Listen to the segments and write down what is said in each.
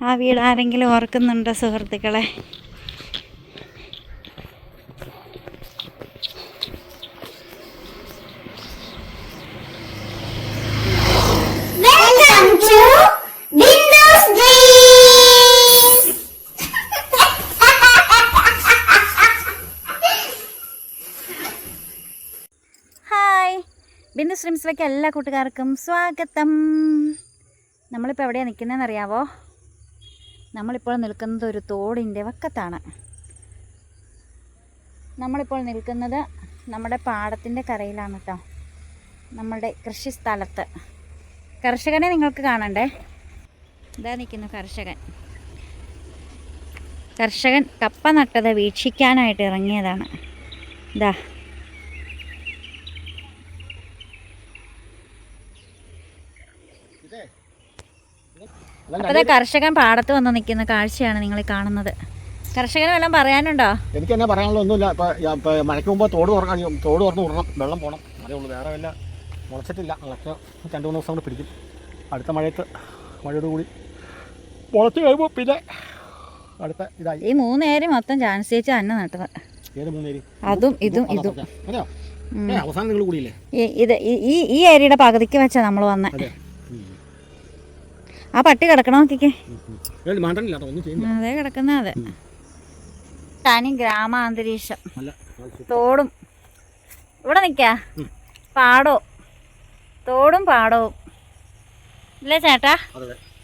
ആ വീട് ആരെങ്കിലും ഓർക്കുന്നുണ്ടോ സുഹൃത്തുക്കളെ? ബിന്ദു സ്ട്രീംസിലേക്ക് എല്ലാ കൂട്ടുകാർക്കും സ്വാഗതം. നമ്മളിപ്പോൾ എവിടെയാണ് നിൽക്കുന്നതെന്ന് അറിയാവോ? നമ്മളിപ്പോൾ നിൽക്കുന്നത് ഒരു തോടിൻ്റെ വക്കത്താണ്. നമ്മളിപ്പോൾ നിൽക്കുന്നത് നമ്മുടെ പാടത്തിൻ്റെ കരയിലാണ് കേട്ടോ, നമ്മളുടെ കൃഷി സ്ഥലത്ത്. കർഷകനെ നിങ്ങൾക്ക് കാണണ്ടേ? ഇതാ നിൽക്കുന്നു കർഷകൻ കപ്പ നട്ടത് വീക്ഷിക്കാനായിട്ട് ഇറങ്ങിയതാണ്. ഇതാ അപ്പോൾ കർഷകൻ പാടത്ത് വന്ന് നിൽക്കുന്ന കാഴ്ചയാണ് നിങ്ങൾ കാണുന്നത്. കർഷകന് വല്ലതും പറയാനുണ്ടോ? എനിക്ക് തന്നെ പറയാനുള്ള ഒന്നുമില്ല. ഇപ്പോൾ മഴയ്ക്ക് മുമ്പ് തോട് തുറന്ന് വിടണം, വെള്ളം പോകണം, അതേ ഉള്ളൂ. വേറെ വല്ല മുളച്ചിട്ടില്ല. മുളച്ച് 2-3 ദിവസം കൊണ്ട് പിടിക്കും. അടുത്ത മഴയോട് കൂടി മുളച്ച് കഴിയുമ്പോൾ പിന്നെ അടുത്ത ഇതായി. ഈ 3 ഏരി മൊത്തം ചാൻസ് ചേച്ചി തന്നെ നട്ടത്. ഏത് 3 ഏരി? അതും ഇതും അവസാനം നിങ്ങൾ കൂടിയില്ലേ? ഈ ഏരിയയുടെ പകുതിക്ക് വെച്ചാ നമ്മൾ വന്നേ. ആ പട്ടി കിടക്കണ നോക്കിക്കേ, അതേ കിടക്കുന്ന. അതെ, തനി ഗ്രാമാന്തരീക്ഷം, തോടും ഇവിടെ നിൽക്കാ, തോടും പാടവും ഇല്ലേ ചേട്ടാ?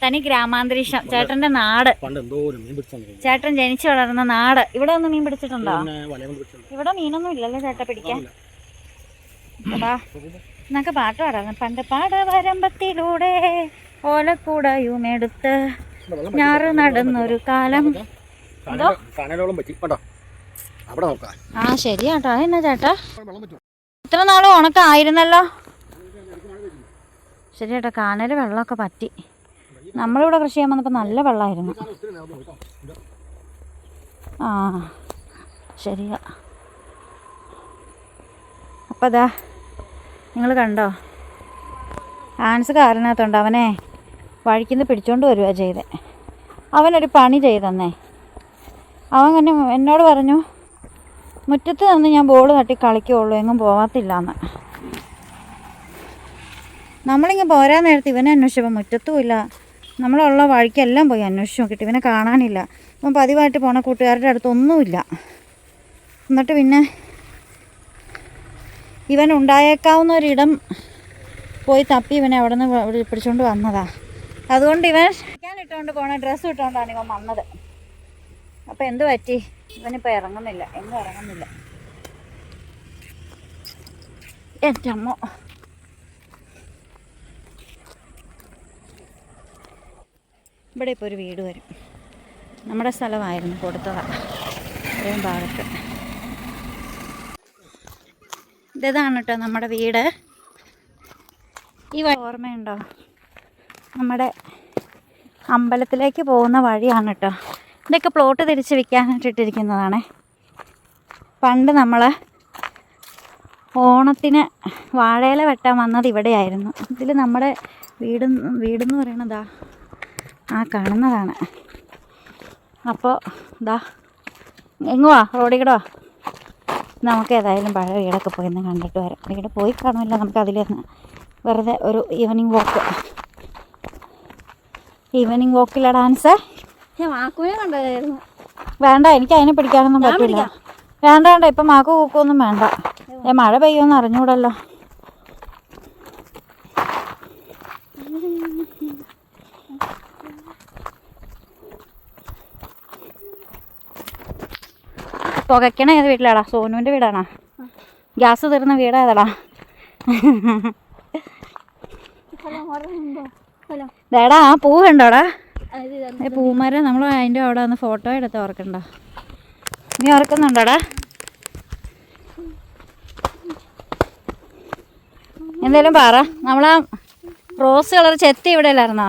തനി ഗ്രാമാന്തരീക്ഷം. ചേട്ടൻ്റെ നാട്, ചേട്ടൻ ജനിച്ചു വളർന്ന നാട്. ഇവിടെ ഒന്ന് മീൻ പിടിച്ചിട്ടുണ്ടോ? ഇവിടെ മീനൊന്നും ഇല്ലല്ലോ ചേട്ടാ പിടിക്കാൻ. എന്നൊക്കെ പാട്ട് പാടായിരുന്നു പണ്ട്. പാടവരമ്പത്തിലൂടെ ഓലക്കൂടയുമെടുത്ത് ഞാറ് നടന്നൊരു കാലം. ആ ശരിയാട്ടോ. എന്നാ ചേട്ടാ ഇത്ര നാളും ഉണക്കായിരുന്നല്ലോ. ശരി ചേട്ടാ, കാനല് വെള്ളമൊക്കെ പറ്റി. നമ്മളിവിടെ കൃഷി ചെയ്യാൻ വന്നപ്പോൾ നല്ല വെള്ളമായിരുന്നു. ആ ശരിയാ. അപ്പം അതാ നിങ്ങൾ കണ്ടോ, ആൻസ് കാറിനകത്തുണ്ട്. അവനെ വഴിക്കുന്ന് പിടിച്ചോണ്ട് വരിക ചെയ്തേ. അവനൊരു പണി ചെയ്തെന്നേ. അവൻ എന്നോട് പറഞ്ഞു, മുറ്റത്ത് നിന്ന് ഞാൻ ബോൾ തട്ടി കളിക്കുള്ളൂ, എങ്ങും പോവാത്തില്ല. നമ്മളിങ്ങനെ പോരാൻ നേരത്ത് ഇവനെ അന്വേഷിച്ചപ്പോൾ മുറ്റത്തും ഇല്ല. നമ്മളുള്ള വഴിക്കെല്ലാം പോയി അന്വേഷിച്ച് നോക്കിയിട്ട് ഇവനെ കാണാനില്ല. ഇപ്പം പതിവായിട്ട് പോണ കൂട്ടുകാരുടെ അടുത്തൊന്നുമില്ല. എന്നിട്ട് പിന്നെ ഇവൻ ഉണ്ടായേക്കാവുന്ന ഒരിടം പോയി തപ്പി ഇവനെ അവിടെ നിന്ന് പിടിച്ചുകൊണ്ട് വന്നതാ. അതുകൊണ്ട് ഇവൻ ഇട്ടുകൊണ്ട് പോണ ഡ്രസ്സ് ഇട്ടുകൊണ്ടാണ് ഇവൻ വന്നത്. അപ്പം എന്ത് പറ്റി? ഇവനിപ്പോൾ ഇറങ്ങുന്നില്ല, എങ്ങും ഇറങ്ങുന്നില്ല. എൻ്റെ അമ്മ, ഇവിടെ ഇപ്പോൾ ഒരു വീട് വരും. നമ്മുടെ സ്ഥലമായിരുന്നു, കൊടുത്തതാണ് ഇത്രയും ഭാഗത്ത്. ഇതാണ് കേട്ടോ നമ്മുടെ വീട്. ഈ ഓർമ്മയുണ്ടോ? നമ്മുടെ അമ്പലത്തിലേക്ക് പോകുന്ന വഴിയാണ് കേട്ടോ. ഇതൊക്കെ പ്ലോട്ട് തിരിച്ച് വിൽക്കാനായിട്ടിട്ടിരിക്കുന്നതാണ്. പണ്ട് നമ്മൾ ഓണത്തിന് വാഴയില വെട്ടാൻ വന്നത് ഇവിടെയായിരുന്നു. ഇതിൽ നമ്മുടെ വീടെന്ന് പറയണതാ ആ കാണുന്നതാണ്. അപ്പോൾ ഇതാ എങ്ങുവാ റോഡിൽ നമുക്ക് ഏതായാലും പഴയ വീടൊക്കെ പോയി ഒന്ന് കണ്ടിട്ട് വരാം. വീട് പോയി കാണുമല്ലോ, നമുക്ക് അതിലിരുന്ന് വെറുതെ ഒരു ഈവനിങ് വോക്കിലെ ഡാൻസ്. ഞാൻ മാക്കുവിനെ കണ്ടതായിരുന്നു. വേണ്ട, എനിക്ക് അതിനെ പിടിക്കാനൊന്നും പറ്റില്ല. വേണ്ട ഇപ്പം മാക്കു കൂക്കൊന്നും വേണ്ട. മഴ പെയ്യുമെന്ന് അറിഞ്ഞൂടല്ലോ. പുകയ്ക്കണ ഏത് വീട്ടിലാടാ? സോനുവിൻ്റെ വീടാണോ? ഗ്യാസ് തീർന്ന വീട് ഏതാടാ? ദേടാ ആ പൂ കണ്ടോടാ? പൂമരം നമ്മൾ അതിൻ്റെ അവിടെ വന്ന് ഫോട്ടോ എടുത്ത് ഓർക്കണ്ട. നീ ഓർക്കുന്നുണ്ടോടാ? എന്തേലും പറ. നമ്മളാ റോസ് കളർ ചെത്തി ഇവിടെ അല്ലായിരുന്നോ?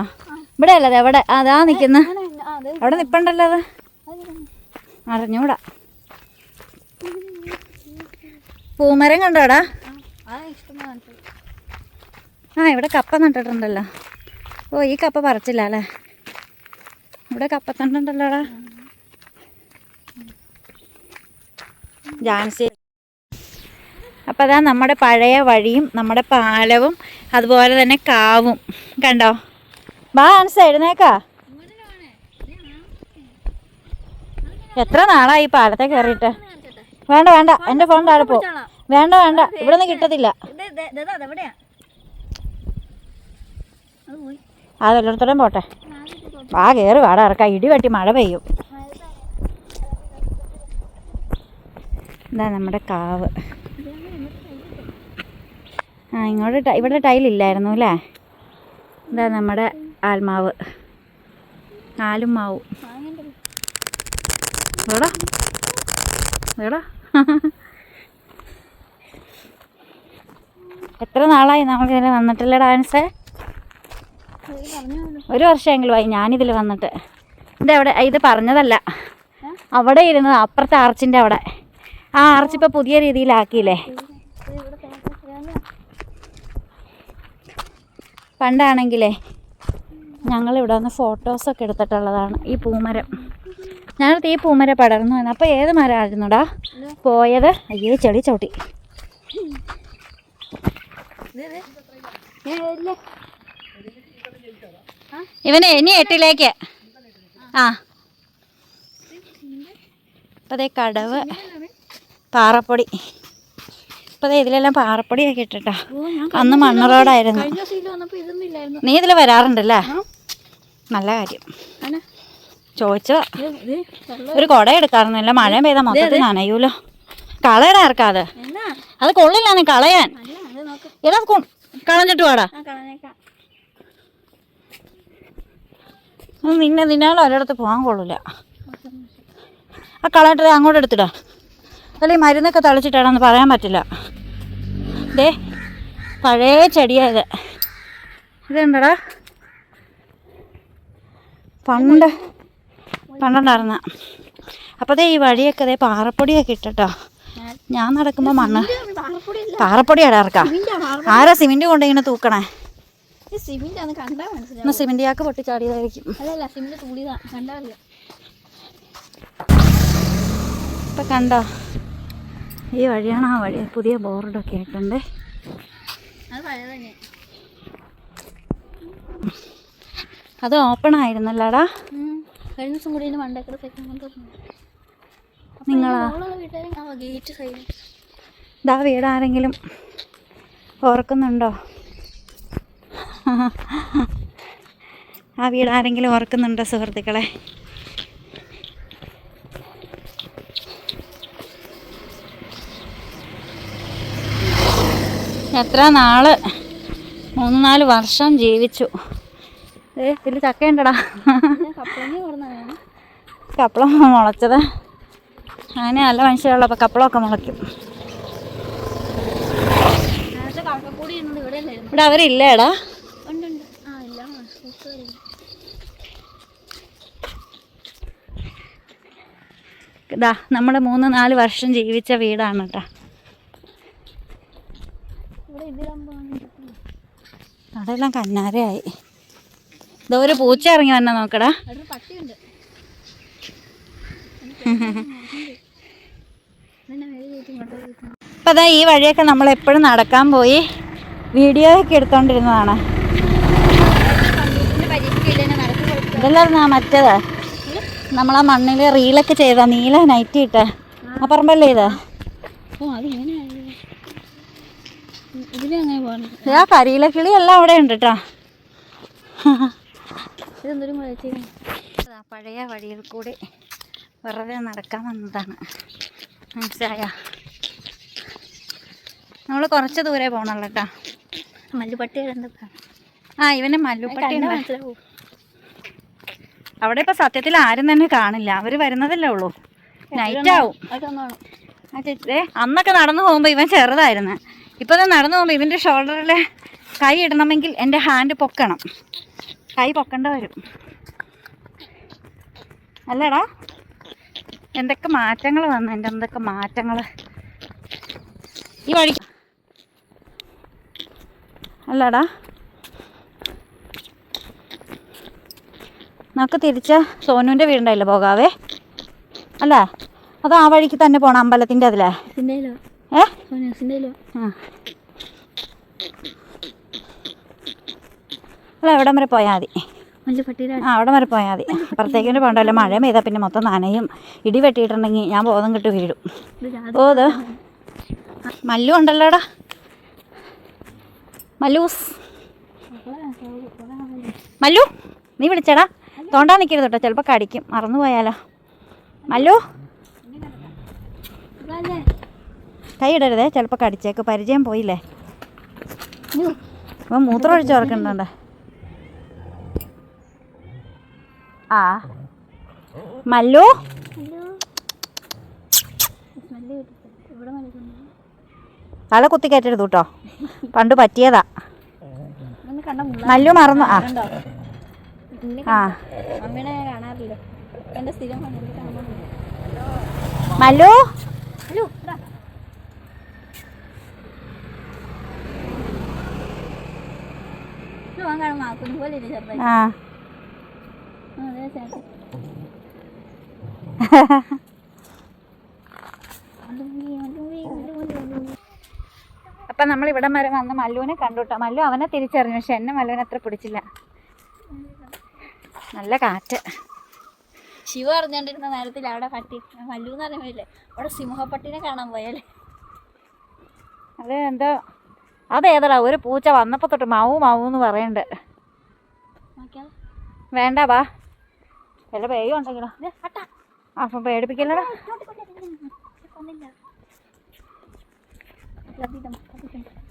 ഇവിടെ അല്ലത് എവിടെ? അതാ നിൽക്കുന്ന അവിടെ നിൽപ്പണ്ടല്ലോ. അത് അറിഞ്ഞൂടാ. പൂമരം കണ്ടോടാ? ആ ഇവിടെ കപ്പ നട്ടിട്ടുണ്ടല്ലോ. ഓ ഈ കപ്പ പറിച്ചില്ല അല്ലേ? ഇവിടെ കപ്പത്തണ്ടുണ്ടല്ലോടാ. ജാൻസി. അപ്പോൾ അതാ നമ്മുടെ പഴയ വഴിയും നമ്മുടെ പാലവും അതുപോലെ തന്നെ കാവും കണ്ടോ. ബാ ആൻസ എഴുന്നേക്കാ. എത്ര നാളായി പാലത്തെ കയറിയിട്ട്? വേണ്ട വേണ്ട, എൻ്റെ ഫോൺ താഴെ പോ. വേണ്ട വേണ്ട, ഇവിടെ നിന്ന് കിട്ടത്തില്ല. അതെല്ലായിടത്തോടെ പോട്ടെ. വാ കയറി വാട ഇറക്കാം, ഇടി വെട്ടി മഴ പെയ്യും. ഇതാ നമ്മുടെ കാവ്. ഇങ്ങോട്ട് ഇവിടെ ടൈലില്ലായിരുന്നു അല്ലേ? ഇതാ നമ്മുടെ ആൽമാവ്, ആലും മാവും. എടാ എടാ എത്ര നാളായി നമ്മളിതിൽ വന്നിട്ടില്ല ഡാൻസേ? 1 വർഷമെങ്കിലും ആയി ഞാനിതിൽ വന്നിട്ട്. ഇതെവിടെ? ഇത് പറഞ്ഞതല്ല, അവിടെ ഇരുന്നത് അപ്പുറത്തെ ആർച്ചിൻ്റെ അവിടെ. ആ ആർച്ച് ഇപ്പോൾ പുതിയ രീതിയിലാക്കിയില്ലേ? പണ്ടാണെങ്കിലേ ഞങ്ങളിവിടെ വന്ന് ഫോട്ടോസൊക്കെ എടുത്തിട്ടുള്ളതാണ് ഈ പൂമരം. ഞാനടുത്ത് ഈ പൂമരം പടർന്നു വന്നു. അപ്പോൾ ഏത് മരമായിരുന്നുടാ പോയത്? അയ്യേ ചെടി ചവിട്ടി. ഇവനെ ഇനി 8ലേക്ക്. ആ അപ്പോൾ അതേ കടവ് പാറപ്പൊടി. ഇപ്പോൾ അതേ ഇതിലെല്ലാം പാറപ്പൊടിയൊക്കെ ഇട്ടിട്ടാ. അന്ന് മണ്ണ് റോഡായിരുന്നു. നീ ഇതിൽ വരാറുണ്ടല്ലേ? നല്ല കാര്യം. ചോദിച്ചോ. ഒരു കുട എടുക്കാറുന്നില്ല, മഴയും പെയ്താൽ മൊത്തത്തിൽ നനയൂലോ. കളയടാ ഇറക്കാതെ, അത് കൊള്ളില്ല നീ കളയാൻ. ഏതാ കളഞ്ഞിട്ട് വാടാ. നിന്നാലും ഒരിടത്ത് പോകാൻ കൊള്ളില്ല. ആ കളഞ്ഞിട്ട് അങ്ങോട്ട് എടുത്തിടാ. അല്ലെങ്കിൽ മരുന്നൊക്കെ തളിച്ചിട്ടാണെന്ന് പറയാൻ പറ്റില്ല. ദേ പഴയ ചെടിയായത്. ഇതുണ്ടടാ പണ്ടുണ്ടായിരുന്ന. അപ്പോൾ അതേ ഈ വഴിയൊക്കെ അതേ പാറപ്പൊടിയൊക്കെ ഇട്ടിട്ടോ. ഞാൻ നടക്കുമ്പോൾ മണ്ണ് പാറപ്പൊടിയാടാ ഇറക്കാം. ആരാ സിമെൻറ്റ് കൊണ്ട് ഇങ്ങനെ തൂക്കണേ? എന്നാൽ സിമെൻറ്റ് ചാക്ക് പൊട്ടിച്ചാടിയതായിരിക്കും. ഇപ്പം കണ്ടോ ഈ വഴിയാണ് ആ വഴി. പുതിയ ബോർഡൊക്കെ ആയിട്ടുണ്ട്. അത് ഓപ്പൺ ആയിരുന്നല്ലോടാ കഴിഞ്ഞ ദിവസം കൂടി നിങ്ങളാ? ഇതാ വീട് ആരെങ്കിലും ഓർക്കുന്നുണ്ടോ? ആ വീട് ആരെങ്കിലും ഓർക്കുന്നുണ്ടോ സുഹൃത്തുക്കളെ? എത്ര നാള് 3-4 വർഷം ജീവിച്ചു. ഇതിൽ ചക്കയുണ്ടടാ. കപ്പളം മുളച്ചത്. അങ്ങനെ നല്ല മനുഷ്യരുള്ളപ്പോൾ കപ്പളമൊക്കെ മുളയ്ക്കും. ഇവിടെ അവരില്ലേടാ? ഇതാ നമ്മുടെ 3-4 വർഷം ജീവിച്ച വീടാണ് കേട്ടോ. അവിടെയെല്ലാം കന്നാരയായി. ഇതോ ഒരു പൂച്ച ഇറങ്ങി വന്നാ നോക്കടാ. അപ്പം അതാ ഈ വഴിയൊക്കെ നമ്മളെപ്പോഴും നടക്കാൻ പോയി വീഡിയോ ഒക്കെ എടുത്തോണ്ടിരുന്നതാണ്. ഇതല്ലായിരുന്നു ആ മറ്റേത് നമ്മളാ മണ്ണിൽ റീലൊക്കെ ചെയ്താ നീല നൈറ്റ് ഇട്ട് ആ പറമ്പല്ലേ ഇത്? ആ കരിയില കിളി എല്ലാം അവിടെ ഉണ്ട് കേട്ടോ. പഴയ വഴിയിൽ കൂടി വെറുതെ നടക്കാൻ വന്നതാണ്. മനസ്സിലായ? നമ്മൾ കുറച്ച് ദൂരെ പോകണല്ലോ കേട്ടോ. മല്ലുപട്ടി ഇവന് മല്ലുപട്ടി അവിടെ ഇപ്പം സത്യത്തിൽ ആരും തന്നെ കാണില്ല. അവർ വരുന്നതല്ലേ ഉള്ളൂ, നൈറ്റ് ആവും. അന്നൊക്കെ നടന്നു പോകുമ്പോൾ ഇവൻ ചെറുതായിരുന്നു. ഇപ്പോൾ നടന്നു പോകുമ്പോൾ ഇതിൻ്റെ ഷോൾഡറിൽ കൈ ഇടണമെങ്കിൽ എൻ്റെ ഹാൻഡ് പൊക്കണം. കൈ പൊക്കേണ്ട വരും അല്ലേടാ? എന്തൊക്കെ മാറ്റങ്ങൾ വന്നു, എൻ്റെ എന്തൊക്കെ മാറ്റങ്ങൾ ഈ വഴി അല്ലടാ. നമുക്ക് തിരിച്ച് സോനുവിൻ്റെ വീടുണ്ടായില്ല പോകാവേ അല്ലേ? അതോ ആ വഴിക്ക് തന്നെ പോകണം അമ്പലത്തിൻ്റെ അതിലേ? ആ അല്ല എവിടം വരെ പോയാൽ മതി. അവിടെ വരെ പോയാൽ മതി. അപ്പുറത്തേക്കിന് പോകണ്ടല്ലോ. മഴ പെയ്താൽ പിന്നെ മൊത്തം നനയും. ഇടി വെട്ടിയിട്ടുണ്ടെങ്കിൽ ഞാൻ ബോധം കിട്ടി വീഴും. ഓ ഇത് മല്ലു ഉണ്ടല്ലോടാ. മല്ലൂസ് മല്ലു നീ വിളിച്ചടാ. തോണ്ടാൻ നിൽക്കരുത് കേട്ടോ, ചിലപ്പോൾ കടിക്കും. മറന്നു പോയാലോ. മല്ലു കൈ ഇടരുതേ, ചിലപ്പോൾ കടിച്ചേക്ക്. പരിചയം പോയില്ലേ. അപ്പം മൂത്രം ഒഴിച്ച് ഓർക്കുന്നുണ്ട്. ആ മല്ലു തല കുത്തി കയറ്റരുത് കേട്ടോ, പണ്ട് പറ്റിയതാ. മല്ലു മറന്നു. ആ ആ മല്ലു ആ അപ്പം നമ്മൾ ഇവിടം വരെ വന്ന് മല്ലുവിനെ കണ്ടുട്ടോ. മല്ലു അവനെ തിരിച്ചറിഞ്ഞു, പക്ഷെ എന്നെ മല്ലുവിനെ അത്ര പിടിച്ചില്ല. നല്ല കാറ്റ്. ശിവ അറിഞ്ഞോണ്ടിരുന്ന നേരത്തിൽ അവിടെ പട്ടി മല്ലു എന്ന് പറയുമ്പോഴേ അവിടെ സിംഹപ്പട്ടിനെ കാണാൻ പോയാലേ. അത് എന്തോ അതേതടാ ഒരു പൂച്ച വന്നപ്പോൾ തൊട്ട് മാവൂ മാവൂ എന്ന് പറയണ്ട്. വേണ്ട വാ, വല്ല പേയും ഉണ്ടെങ്കിലോ. അപ്പം പേടിപ്പിക്കല്ലടാ.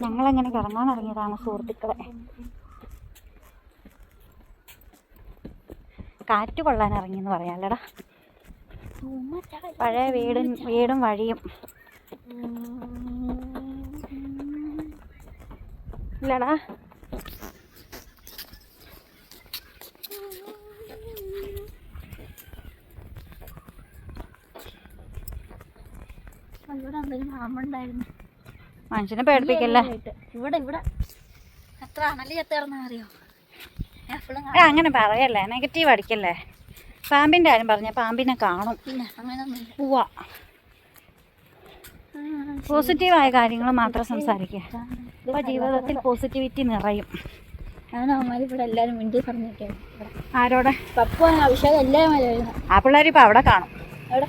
ഞങ്ങളെങ്ങനെ കിടങ്ങാൻ ഇറങ്ങിയതാണ് സുഹൃത്തുക്കളെ. കാറ്റ് കൊള്ളാൻ ഇറങ്ങിയെന്ന് പറയാല്ലടാ. പഴയ വീടും വഴിയും ഇല്ലടാ. മനുഷ്യനെ പേടിപ്പിക്കല്ലേ. ഇവിടെ എത്ര അണലി എത്താറുന്ന അറിയോ? അങ്ങനെ പറയല്ലേ, നെഗറ്റീവ് അടിക്കല്ലേ. പാമ്പിൻ്റെ കാര്യം പറഞ്ഞ പാമ്പിനെ കാണും. പിന്നെ അങ്ങനെ പോവാ, പോസിറ്റീവായ കാര്യങ്ങൾ മാത്രം സംസാരിക്കുക. അപ്പോൾ ജീവിതത്തിൽ പോസിറ്റിവിറ്റി നിറയും. അവന്മാർ ഇവിടെ എല്ലാവരും മിണ്ടി പറഞ്ഞിട്ടേ. ആരോടെ? പപ്പു അഭിഷേക് എല്ലാവരും. ആ പിള്ളേർ ഇപ്പം അവിടെ കാണും. എവിടെ?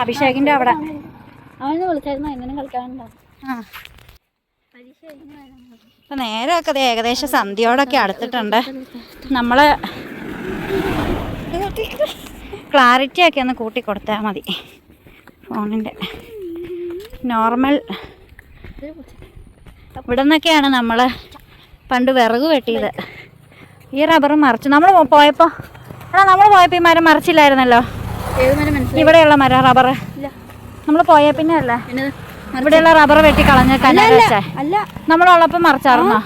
അഭിഷേകിൻ്റെ അവിടെ. അവനെ വിളിച്ചായിരുന്നു എങ്ങനെ കളിക്കാനുണ്ടാവും. ആ അപ്പം നേരമൊക്കെ അത് ഏകദേശം സന്ധ്യയോടൊക്കെ അടുത്തിട്ടുണ്ട്. നമ്മൾ ക്ലാരിറ്റിയൊക്കെ ഒന്ന് കൂട്ടി കൊടുത്താൽ മതി ഫോണിൻ്റെ. നോർമൽ ഇവിടെ നിന്നൊക്കെയാണ് നമ്മൾ പണ്ട് വിറക് വെട്ടിയത്. ഈ റബ്ബറും മറിച്ചു നമ്മൾ പോയപ്പോൾ. നമ്മൾ പോയപ്പോൾ ഈ മരം മറിച്ചില്ലായിരുന്നല്ലോ. ഇവിടെയുള്ള മരം റബ്ബർ നമ്മൾ പോയ പിന്നെ അല്ലേ ഇവിടെയുള്ള റബ്ബർ വെട്ടി കളഞ്ഞ് കല്ലാ. നമ്മളുള്ളപ്പോൾ മറിച്ചാർന്നോ?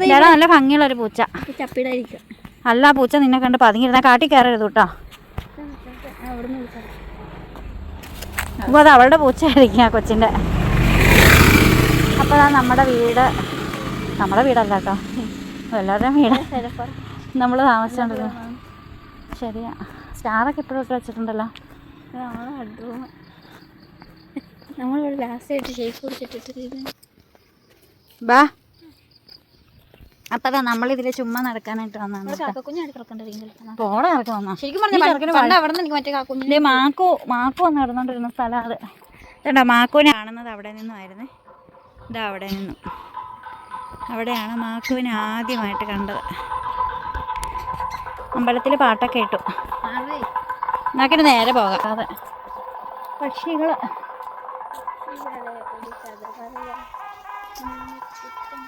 ചേട്ടാ നല്ല ഭംഗിയുള്ളൊരു പൂച്ച. അല്ല പൂച്ച നിന്നെ കണ്ട് പതുങ്ങിയിരുന്ന കാട്ടി കയറരുത് കേട്ടോ. അപ്പോൾ അത് അവളുടെ പൂച്ചയായിരിക്കും, ആ കൊച്ചിൻ്റെ. അപ്പോൾ നമ്മുടെ വീടല്ല കേട്ടോ, എല്ലാവരുടെയും വീട്. നമ്മൾ താമസിച്ചോണ്ടിരുന്നത്. ശരിയാ. സ്റ്റാറൊക്കെ ഇപ്പോഴും ഇട്ട് വെച്ചിട്ടുണ്ടല്ലോ. നമ്മളിവിടെ ലാസ്റ്റ് ആയിട്ട് ഷേക്ക് കുടിച്ചിട്ടിട്ട് ബാ. അപ്പം നമ്മളിതിൽ ചുമ്മാ നടക്കാനായിട്ട് വന്നാണ്. കാക്കുഞ്ഞായിട്ട് കിടക്കണ്ടിരിക്കും. പോടെ ഇറക്കി വന്നാ. ശരിക്കും പറഞ്ഞാൽ അവിടെ നിന്ന് എനിക്ക് മറ്റേ കാക്കുഞ്ഞിൻ്റെ മാക്കു വന്ന് നടന്നുകൊണ്ടിരുന്ന സ്ഥലം അത്. ഇതുണ്ടോ മാക്കുവിനെ കാണുന്നത് അവിടെ നിന്നുമായിരുന്നേ. ഇതാ അവിടെ നിന്നും. അവിടെയാണ് മാക്കുവിനെ ആദ്യമായിട്ട് കണ്ടത്. അമ്പലത്തിൽ പാട്ടൊക്കെ ഇട്ടു. നമുക്കിന് നേരെ പോകാം. അതെ പക്ഷികൾ.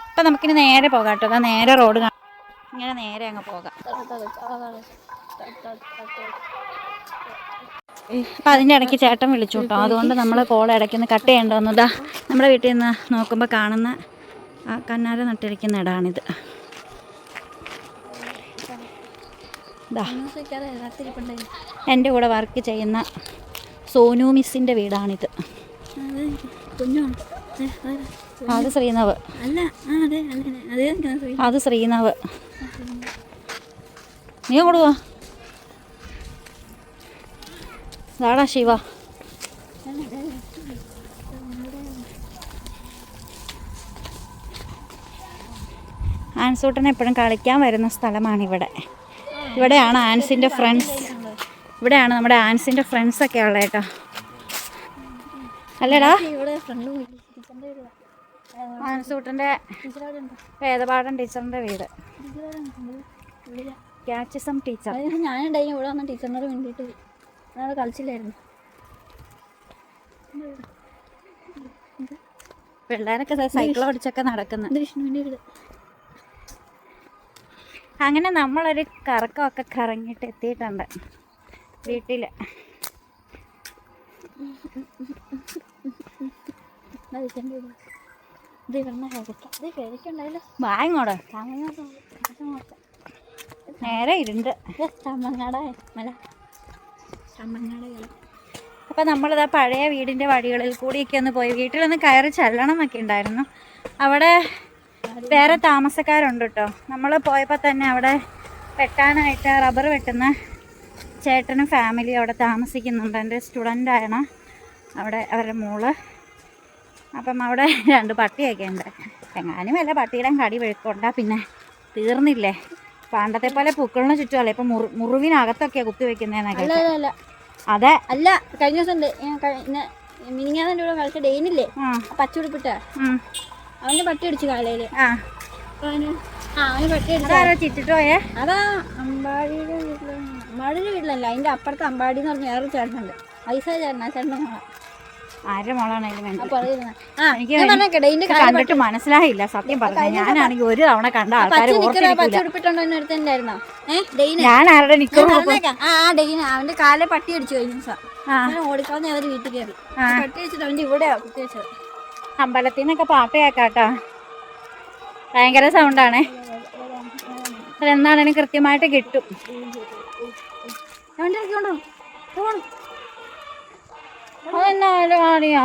അപ്പം നമുക്കിനി നേരെ പോകാം കേട്ടോ. അതാ നേരെ റോഡ് കാണാം. ഇങ്ങനെ നേരെ അങ്ങ് പോകാം. അപ്പം അതിൻ്റെ ഇടയ്ക്ക് ചേട്ടൻ വിളിച്ചു കേട്ടോ. അതുകൊണ്ട് നമ്മൾ കോൾ ഇടയ്ക്കൊന്ന് കട്ട് ചെയ്യേണ്ടി വന്നതാ. നമ്മുടെ വീട്ടിൽ നിന്ന് നോക്കുമ്പോൾ കാണുന്ന ആ കന്നാര നട്ടിരിക്കുന്ന ഇടാണിത്. ഇതാ എൻ്റെ കൂടെ വർക്ക് ചെയ്യുന്ന സോനു മിസ്സിൻ്റെ വീടാണിത്. അത് ശ്രീനവ്. അത് ശ്രീനവ്. നീ കൊടുവാ. അതാടാ ശിവ. ആൻസൂട്ടൻ എപ്പോഴും കളിക്കാൻ വരുന്ന സ്ഥലമാണിവിടെ. ഇവിടെയാണ് ആൻസിൻ്റെ ഫ്രണ്ട്സ്. ഇവിടെയാണ് നമ്മുടെ ആൻസിൻ്റെ ഫ്രണ്ട്സൊക്കെ ഉള്ളത് കേട്ടോ. അല്ലേടാ? ആൻസൂട്ടൻ്റെ വേദപാഠം ടീച്ചറിൻ്റെ വീട്. ക്യാറ്റിസം ടീച്ചർ. ഞാനുണ്ടായി ഇവിടെ വന്ന ടീച്ചറിനോട് വേണ്ടിയിട്ട് ഞങ്ങൾ കളിച്ചില്ലായിരുന്നു. പിള്ളേരൊക്കെ സൈക്കിൾ ഓടിച്ചൊക്കെ നടക്കുന്നു. വിഷ്ണുവിൻ്റെ വീട്. അങ്ങനെ നമ്മളൊരു കറക്കമൊക്കെ കറങ്ങിയിട്ട് എത്തിയിട്ടുണ്ട് വീട്ടിൽ. വാങ്ങോട് നേരെ ഇരുണ്ട്. അപ്പം നമ്മളിതാ പഴയ വീടിൻ്റെ വഴികളിൽ കൂടിയൊക്കെ ഒന്ന് പോയി. വീട്ടിലൊന്ന് കയറി ചെല്ലണം എന്നൊക്കെ ഉണ്ടായിരുന്നു. അവിടെ വേറെ താമസക്കാരുണ്ട് കേട്ടോ. നമ്മൾ പോയപ്പോൾ തന്നെ അവിടെ വെട്ടാനായിട്ട് റബ്ബർ വെട്ടുന്ന ചേട്ടനും ഫാമിലി അവിടെ താമസിക്കുന്നുണ്ട്. എൻ്റെ സ്റ്റുഡൻ്റാണ് അവിടെ അവരുടെ മോള്. അപ്പം അവിടെ 2 പട്ടിയൊക്കെ ഉണ്ട്. എങ്ങാനും വല്ല പട്ടിയുടെ കടി വെഴുക്കൊണ്ടാ പിന്നെ തീർന്നില്ലേ. പണ്ടത്തെ പോലെ പൂക്കളിന് ചുറ്റുമല്ലേ ഇപ്പം മുറിവിനകത്തൊക്കെയാണ് കുത്തി വെക്കുന്നതെന്നൊക്കെ. അതെ അല്ല, കഴിഞ്ഞ ദിവസം മിനിങ്ങാതെ കൂടെ കളിച്ച ഡെയിനില്ലേ പച്ചുടിപ്പിട്ട അവന് പട്ടി അടിച്ചു കാലയില്. അവന് പട്ടി അടിച്ചു. ചിറ്റിട്ട് പോയേ? അതാ അമ്പാടിയുടെ വീട്ടില്. അമ്പാടിയുടെ വീട്ടിലല്ല, അതിന്റെ അപ്പുറത്ത് അമ്പാടി എന്ന് പറഞ്ഞ വേറൊരു ചേട്ടനുണ്ട്. പൈസ ചേട്ടനാ, ചേട്ടൻ്റെ മോളാ. ആരുടെ മോളാണ് എനിക്ക് കണ്ടിട്ട് മനസ്സിലായില്ല സത്യം പറഞ്ഞു. ഞാനാണെങ്കിൽ ഒരു തവണ കണ്ട ആൾക്കാർ പച്ചുടിപ്പിട്ടുണ്ടായിരുന്നോ? ഞാൻ ആരുടെ അവന്റെ കാലെ പട്ടി അടിച്ചു കഴിഞ്ഞ ദിവസം. ഓടിക്കളഞ്ഞ അവര് വീട്ടിൽ കയറി പട്ടി വെച്ചിട്ട് അവന്റെ ഇവിടെയാ കുത്തി വെച്ചത്. അമ്പലത്തിൽ നിന്നൊക്കെ പാട്ട് കേക്കാട്ടോ. ഭയങ്കര സൗണ്ടാണേ. അതെന്താണെങ്കിലും കൃത്യമായിട്ട് കിട്ടും. അതെന്നാലും ആടിയാ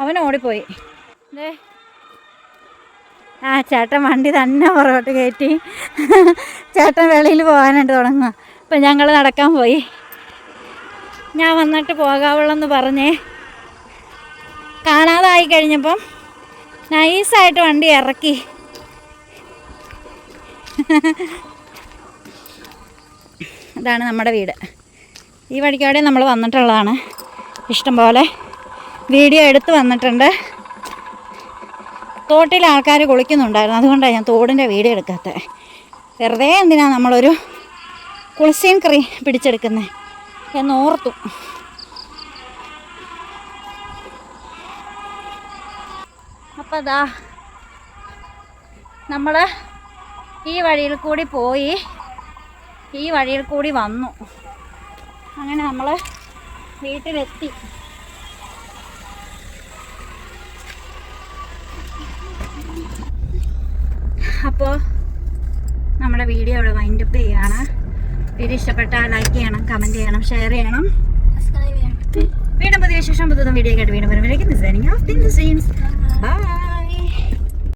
അവൻ ഓടിപ്പോയി. ആ ചേട്ടൻ വണ്ടി തന്നെ പുറകോട്ട് കയറ്റി. ചേട്ടൻ വെളിയിൽ പോകാനായിട്ട് തുടങ്ങുക. ഇപ്പം ഞങ്ങൾ നടക്കാൻ പോയി. ഞാൻ വന്നിട്ട് പോകാവുള്ളെന്ന് പറഞ്ഞേ കാണാതായി കഴിഞ്ഞപ്പം നൈസായിട്ട് വണ്ടി ഇറക്കി. ഇതാണ് നമ്മുടെ വീട്. ഈ വഴിക്കോടെ നമ്മൾ വന്നിട്ടുള്ളതാണ്. ഇഷ്ടംപോലെ വീഡിയോ എടുത്ത് വന്നിട്ടുണ്ട്. തോട്ടിൽ ആൾക്കാർ കുളിക്കുന്നുണ്ടായിരുന്നു. അതുകൊണ്ടാണ് ഞാൻ തോടിൻ്റെ വീഡിയോ എടുക്കാത്തത്. വെറുതെ എന്തിനാണ് നമ്മളൊരു കുളിസീൻ പിടിച്ചെടുക്കുന്നത് എന്നോർത്തു. അപ്പോൾ അതാ നമ്മൾ ഈ വഴിയിൽ കൂടി പോയി ഈ വഴിയിൽ കൂടി വന്നു. അങ്ങനെ നമ്മൾ വീട്ടിലെത്തി. അപ്പോൾ നമ്മുടെ വീഡിയോ ഇവിടെ വൈൻഡപ്പ് ചെയ്യാണ്. വീഡിയോ ഇഷ്ടപ്പെട്ടാൽ ലൈക്ക് ചെയ്യണം, കമൻറ്റ് ചെയ്യണം, ഷെയർ ചെയ്യണം, സബ്സ്ക്രൈബ് ചെയ്യണം. വീണ്ടും പുതിയ വിശേഷം പുതുതും വീഡിയോ കേട്ട് വീണ്ടും വരുമ്പോഴേക്കും ബൈ.